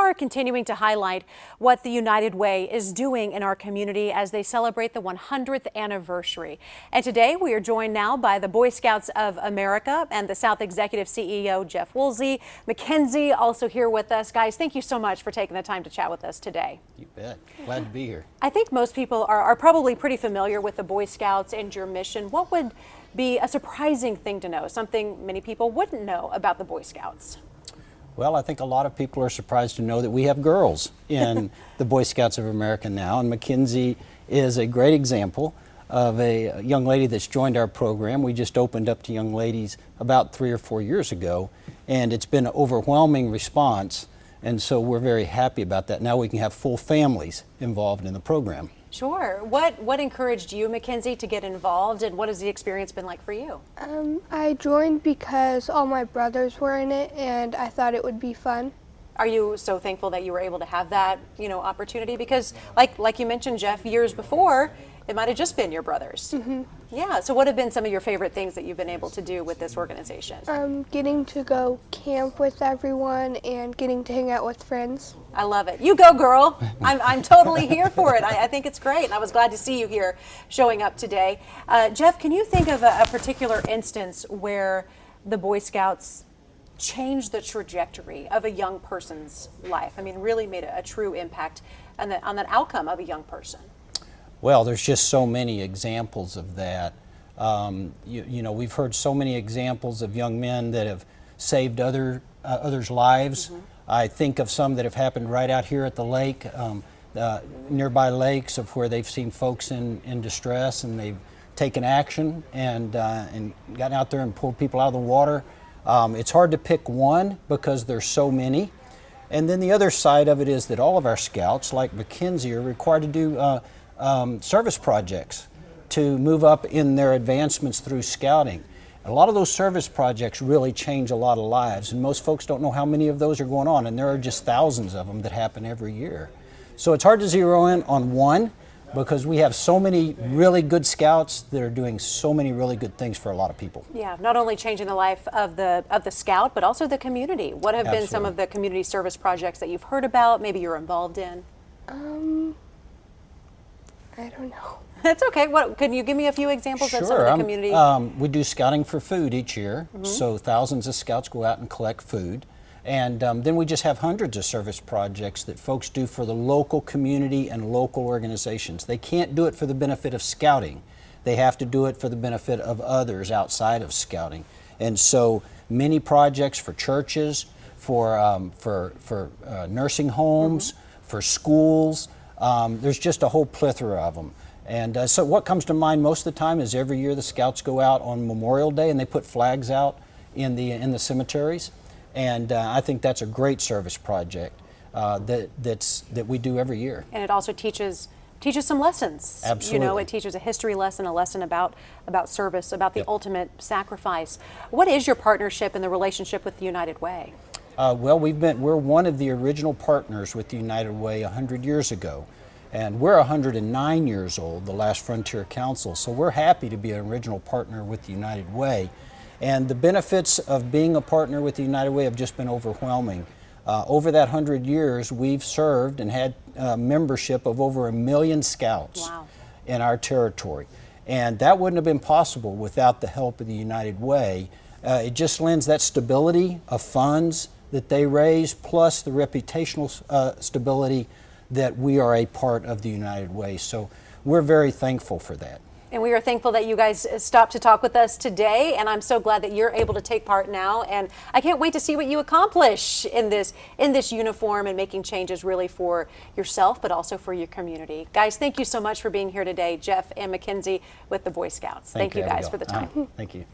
are continuing to highlight what the United Way is doing in our community as they celebrate the 100th anniversary. And today we are joined now by the Boy Scouts of America and the South Executive CEO, Jeff Woolsey. Mackenzie also here with us. Guys, thank you so much for taking the time to chat with us today. You bet. Glad to be here. I think most people are probably pretty familiar with the Boy Scouts and your mission. What would be a surprising thing to know, something many people wouldn't know about the Boy Scouts? Well, I think a lot of people are surprised to know that we have girls in the Boy Scouts of America now, and Mackenzie is a great example of a young lady that's joined our program. We just opened up to young ladies about 3 or 4 years ago, and it's been an overwhelming response, and so we're very happy about that. Now we can have full families involved in the program. Sure. What encouraged you, Mackenzie, to get involved, and what has the experience been like for you? I joined because all my brothers were in it, and I thought it would be fun. Are you so thankful that you were able to have that, opportunity? Because, like you mentioned, Jeff, years before, it might have just been your brothers. Mm-hmm. Yeah. So, what have been some of your favorite things that you've been able to do with this organization? Getting to go camp with everyone and getting to hang out with friends. I love it. You go, girl. I'm totally here for it. I think it's great, and I was glad to see you here showing up today. Jeff, can you think of a particular instance where the Boy Scouts changed the trajectory of a young person's life? I mean, really made a true impact on that outcome of a young person. Well, there's just so many examples of that. We've heard so many examples of young men that have saved others' lives. Mm-hmm. I think of some that have happened right out here at the lake, nearby lakes, of where they've seen folks in distress, and they've taken action and gotten out there and pulled people out of the water. It's hard to pick one because there's so many. And then the other side of it is that all of our scouts, like Mackenzie, are required to do service projects to move up in their advancements through scouting. A lot of those service projects really change a lot of lives, and most folks don't know how many of those are going on, and there are just thousands of them that happen every year. So it's hard to zero in on one because we have so many really good scouts that are doing so many really good things for a lot of people. Yeah, not only changing the life of the scout, but also the community. What have been some of the community service projects that you've heard about, maybe you're involved in? I don't know. That's okay. Can you give me a few examples of some of the community? We do scouting for food each year, mm-hmm. So thousands of scouts go out and collect food. And then we just have hundreds of service projects that folks do for the local community and local organizations. They can't do it for the benefit of scouting. They have to do it for the benefit of others outside of scouting. And so many projects for churches, for nursing homes, mm-hmm. for schools. There's just a whole plethora of them. And so what comes to mind most of the time is every year the scouts go out on Memorial Day and they put flags out in the cemeteries. And I think that's a great service project that we do every year. And it also teaches some lessons. Absolutely. It teaches a history lesson, a lesson about service, about the ultimate sacrifice. What is your partnership and the relationship with the United Way? Well, we're one of the original partners with the United Way 100 years ago. And we're 109 years old, the last Frontier Council, so we're happy to be an original partner with the United Way. And the benefits of being a partner with the United Way have just been overwhelming. Over that 100 years, we've served and had membership of over 1 million scouts. Wow. In our territory. And that wouldn't have been possible without the help of the United Way. It just lends that stability of funds that they raise, plus the reputational stability that we are a part of the United Way. So we're very thankful for that. And we are thankful that you guys stopped to talk with us today, and I'm so glad that you're able to take part now, and I can't wait to see what you accomplish in this uniform and making changes really for yourself but also for your community. Guys, thank you so much for being here today, Jeff and Mackenzie with the Boy Scouts. Thank you guys for the time. Thank you.